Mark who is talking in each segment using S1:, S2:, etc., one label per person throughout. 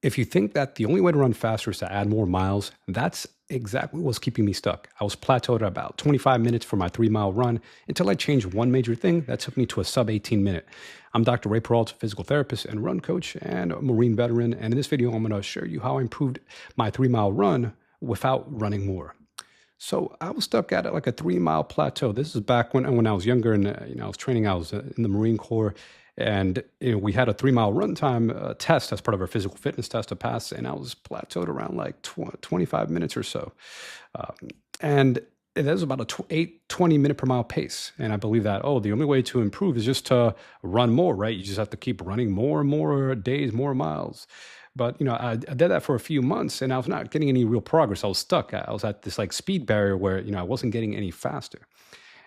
S1: If you think that the only way to run faster is to add more miles, that's exactly what's keeping me stuck. I was plateaued at about 25 minutes for my 3 mile run until I changed one major thing that took me to a sub 18 minute. I'm Dr. Ray Peralta, physical therapist and run coach and a Marine veteran. And in this video, I'm going to show you how I improved my 3 mile run without running more. So I was stuck at like a 3 mile plateau. This is back when I was younger and I was training. I was in the Marine Corps, and we had a 3 mile run time test as part of our physical fitness test to pass, and I was plateaued around like 25 minutes or so, um, and that was about a 20 minute per mile pace. And I believe that the only way to improve is just to run more, right? You just have to keep running more and more days, more miles. But I did that for a few months, and I was not getting any real progress. I was stuck. I was at this like speed barrier where I wasn't getting any faster,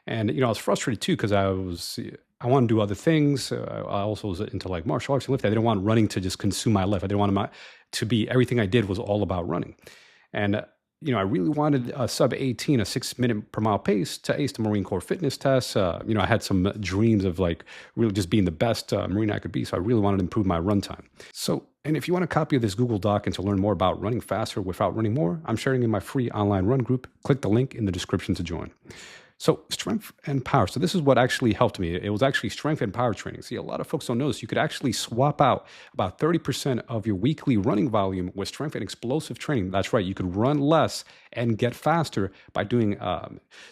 S1: and I was frustrated too because I want to do other things. I also was into like martial arts and lifting. I didn't want running to just consume my life. I didn't want to be everything I did was all about running, and I really wanted a sub 18, a 6 minute per mile pace to ace the Marine Corps fitness test. I had some dreams of like really just being the best Marine I could be. So I really wanted to improve my run time. And if you want a copy of this Google Doc and to learn more about running faster without running more, I'm sharing in my free online run group. Click the link in the description to join. So strength and power. So this is what actually helped me. It was actually strength and power training. See, a lot of folks don't know this. You could actually swap out about 30% of your weekly running volume with strength and explosive training. That's right. You could run less and get faster by doing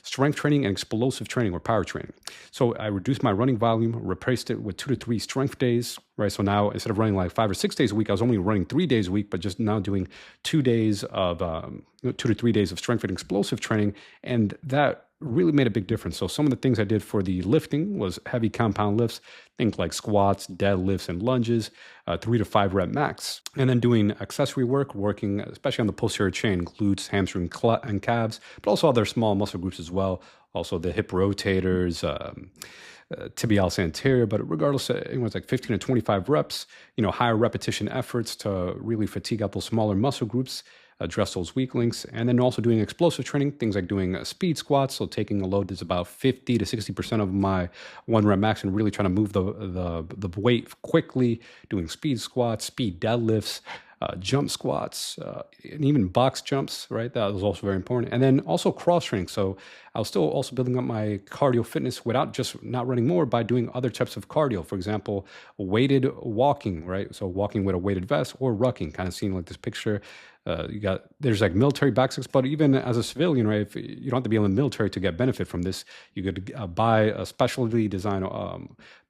S1: strength training and explosive training or power training. So I reduced my running volume, replaced it with 2 to 3 strength days, right? So now instead of running like 5 or 6 days a week, I was only running 3 days a week, but just now doing 2 days of 2 to 3 days of strength and explosive training. And that really made a big difference. So some of the things I did for the lifting was heavy compound lifts, things like squats, deadlifts, and lunges, 3 to 5 rep max. And then doing accessory work, working especially on the posterior chain, glutes, hamstring, and calves, but also other small muscle groups as well. Also the hip rotators, tibialis anterior, but regardless, it was like 15 to 25 reps, higher repetition efforts to really fatigue out those smaller muscle groups, address those weak links, and then also doing explosive training, things like doing speed squats. So taking a load that's about 50 to 60% of my 1 rep max and really trying to move the weight quickly, doing speed squats, speed deadlifts, jump squats, and even box jumps, right? That was also very important. And then also cross training. So I was still also building up my cardio fitness without just not running more by doing other types of cardio. For example, weighted walking, right? So walking with a weighted vest or rucking, kind of seeing like this picture. There's like military backpacks, but even as a civilian, right? If you don't have to be in the military to get benefit from this, you could buy a specially designed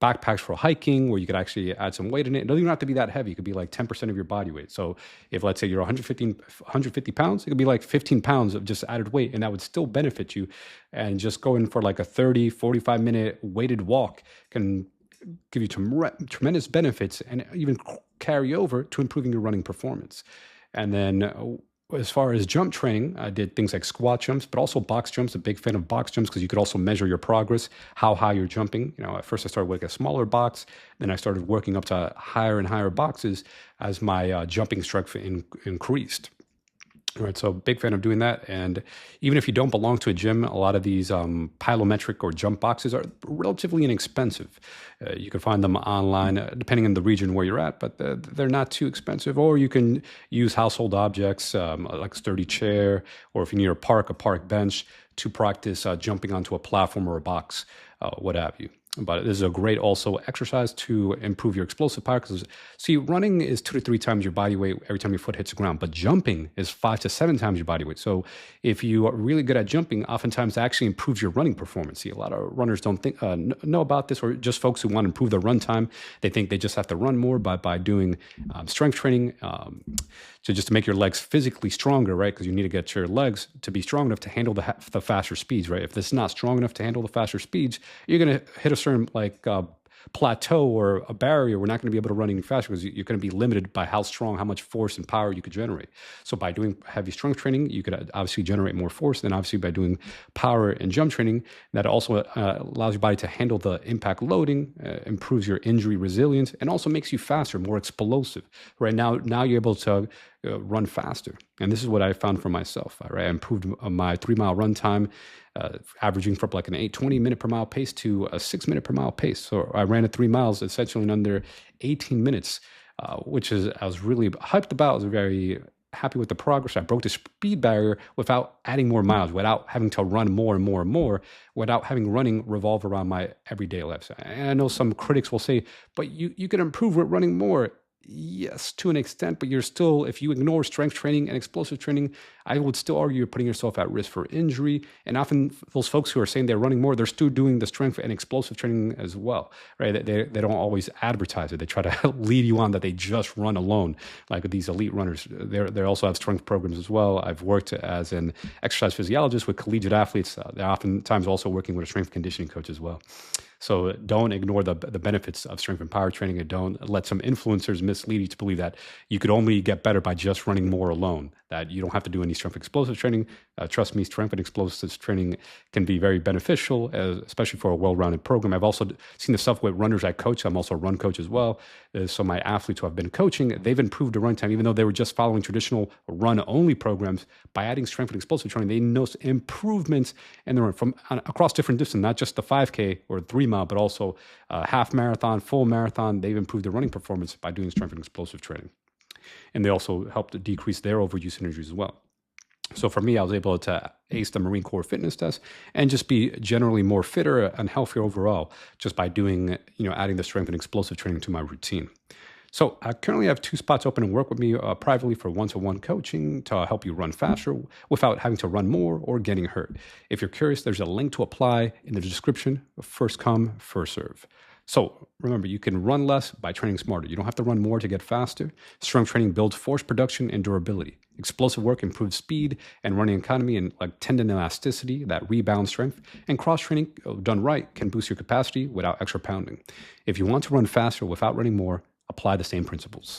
S1: backpacks for hiking where you could actually add some weight in it. It doesn't even have to be that heavy. It could be like 10% of your body weight. So if let's say you're 150 pounds, it could be like 15 pounds of just added weight, and that would still benefit you. And just going for like a 30, 45-minute weighted walk can give you tremendous benefits and even carry over to improving your running performance. And then as far as jump training, I did things like squat jumps, but also box jumps. A big fan of box jumps because you could also measure your progress, how high you're jumping. At first I started with a smaller box, then I started working up to higher and higher boxes as my jumping strength increased. All right, so big fan of doing that. And even if you don't belong to a gym, a lot of these plyometric or jump boxes are relatively inexpensive. You can find them online, depending on the region where you're at, but they're not too expensive. Or you can use household objects like a sturdy chair, or if you need a park bench to practice jumping onto a platform or a box, what have you. But this is a great also exercise to improve your explosive power because, see, running is 2 to 3 times your body weight every time your foot hits the ground, but jumping is 5 to 7 times your body weight. So if you are really good at jumping, oftentimes that actually improves your running performance. See, a lot of runners don't think know about this, or just folks who want to improve their run time. They think they just have to run more by doing strength training just to make your legs physically stronger, right? Because you need to get your legs to be strong enough to handle the faster speeds, right? If it's not strong enough to handle the faster speeds, you're going to hit a certain plateau or a barrier. We're not going to be able to run any faster because you're going to be limited by how much force and power you could generate. So by doing heavy strength training, you could obviously generate more force. Then obviously by doing power and jump training, that also allows your body to handle the impact loading, improves your injury resilience, and also makes you faster, more explosive. Right now you're able to run faster. And this is what I found for myself. Right? I improved my 3 mile run time, averaging from like an 8:20 minute per mile pace to a 6 minute per mile pace. So I ran at 3 miles essentially in under 18 minutes. which is I was really hyped about. I was very happy with the progress. I broke the speed barrier without adding more miles, without having to run more and more and more, without having running revolve around my everyday life. And I know some critics will say, but you can improve with running more. Yes, to an extent, but you're still, if you ignore strength training and explosive training, I would still argue you're putting yourself at risk for injury. And often those folks who are saying they're running more, they're still doing the strength and explosive training as well, right? They don't always advertise it. They try to lead you on that they just run alone, like these elite runners. They also have strength programs as well. I've worked as an exercise physiologist with collegiate athletes. They're oftentimes also working with a strength conditioning coach as well. So don't ignore the benefits of strength and power training, and don't let some influencers mislead you to believe that you could only get better by just running more alone, that you don't have to do any strength explosive training. Trust me, strength and explosive training can be very beneficial, especially for a well-rounded program. I've also seen the stuff with runners I coach. I'm also a run coach as well. So my athletes who I've been coaching, they've improved the run time, even though they were just following traditional run-only programs. By adding strength and explosive training, they notice improvements in the run from across different distances, not just the 5K or 3 mile, but also half marathon, full marathon. They've improved their running performance by doing strength and explosive training. And they also helped to decrease their overuse injuries as well. So for me, I was able to ace the Marine Corps fitness test and just be generally more fitter and healthier overall just by doing, adding the strength and explosive training to my routine. So I currently have 2 spots open and work with me privately for one-to-one coaching to help you run faster without having to run more or getting hurt. If you're curious, there's a link to apply in the description. First come, first serve. So remember, you can run less by training smarter. You don't have to run more to get faster. Strength training builds force production and durability. Explosive work improves speed and running economy and like tendon elasticity, that rebound strength. And cross training done right can boost your capacity without extra pounding. If you want to run faster without running more, apply the same principles.